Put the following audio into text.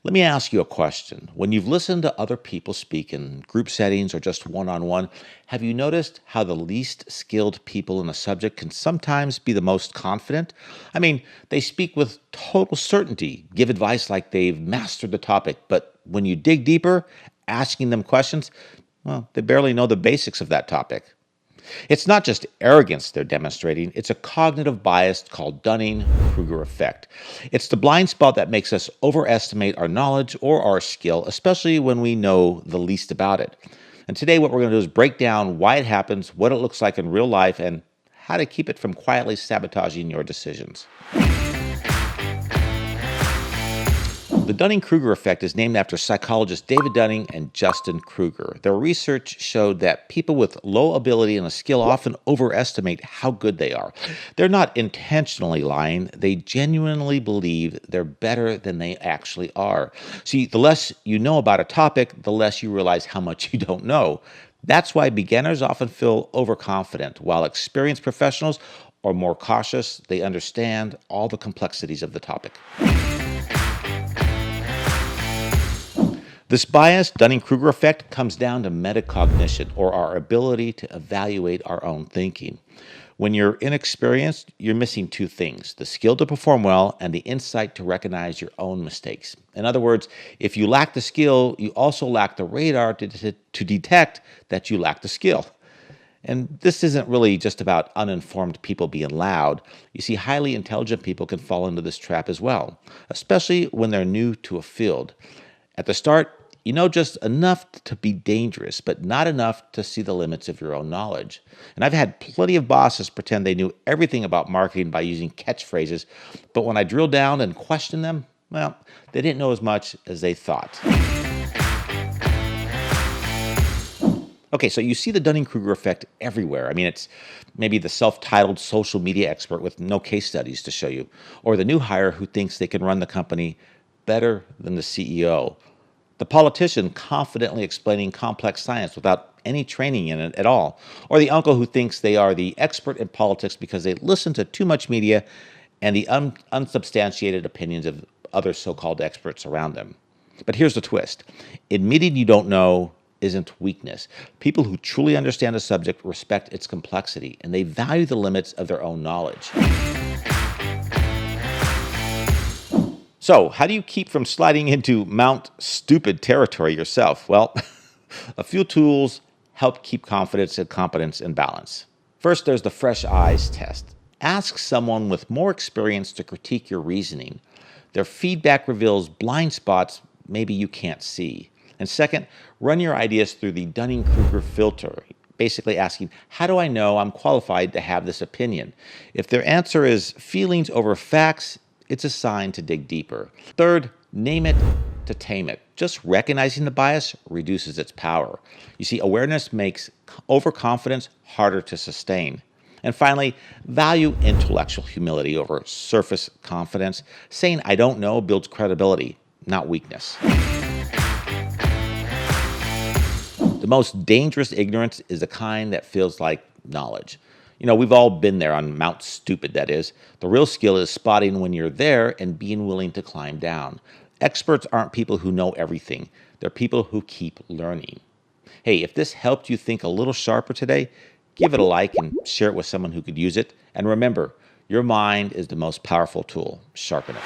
Let me ask you a question. When you've listened to other people speak in group settings or just one-on-one, have you noticed how the least skilled people in a subject can sometimes be the most confident? I mean, they speak with total certainty, give advice like they've mastered the topic, but when you dig deeper, asking them questions, well, they barely know the basics of that topic. It's not just arrogance they're demonstrating, it's a cognitive bias called Dunning-Kruger Effect. It's the blind spot that makes us overestimate our knowledge or our skill, especially when we know the least about it. And today what we're going to do is break down why it happens, what it looks like in real life, and how to keep it from quietly sabotaging your decisions. The Dunning-Kruger effect is named after psychologists David Dunning and Justin Kruger. Their research showed that people with low ability and a skill often overestimate how good they are. They're not intentionally lying. They genuinely believe they're better than they actually are. See, the less you know about a topic, the less you realize how much you don't know. That's why beginners often feel overconfident, while experienced professionals are more cautious. They understand all the complexities of the topic. This bias, Dunning-Kruger effect, comes down to metacognition, or our ability to evaluate our own thinking. When you're inexperienced, you're missing two things: the skill to perform well and the insight to recognize your own mistakes. In other words, if you lack the skill, you also lack the radar to detect that you lack the skill. And this isn't really just about uninformed people being loud. You see, highly intelligent people can fall into this trap as well, especially when they're new to a field. At the start, you know just enough to be dangerous, but not enough to see the limits of your own knowledge. And I've had plenty of bosses pretend they knew everything about marketing by using catchphrases, but when I drilled down and questioned them, well, they didn't know as much as they thought. Okay, so you see the Dunning-Kruger effect everywhere. I mean, it's maybe the self-titled social media expert with no case studies to show you, or the new hire who thinks they can run the company better than the CEO. The politician confidently explaining complex science without any training in it at all. Or the uncle who thinks they are the expert in politics because they listen to too much media and the unsubstantiated opinions of other so-called experts around them. But here's the twist. Admitting you don't know isn't weakness. People who truly understand a subject respect its complexity, and they value the limits of their own knowledge. So, how do you keep from sliding into Mount Stupid territory yourself? Well, a few tools help keep confidence and competence in balance. First, there's the fresh eyes test. Ask someone with more experience to critique your reasoning. Their feedback reveals blind spots maybe you can't see. And second, run your ideas through the Dunning-Kruger filter, basically asking, how do I know I'm qualified to have this opinion? If their answer is feelings over facts, it's a sign to dig deeper. Third, name it to tame it. Just recognizing the bias reduces its power. You see, awareness makes overconfidence harder to sustain. And finally, value intellectual humility over surface confidence. Saying I don't know builds credibility, not weakness. The most dangerous ignorance is the kind that feels like knowledge. You know, we've all been there on Mount Stupid, that is. The real skill is spotting when you're there and being willing to climb down. Experts aren't people who know everything. They're people who keep learning. Hey, if this helped you think a little sharper today, give it a like and share it with someone who could use it. And remember, your mind is the most powerful tool. Sharpen it.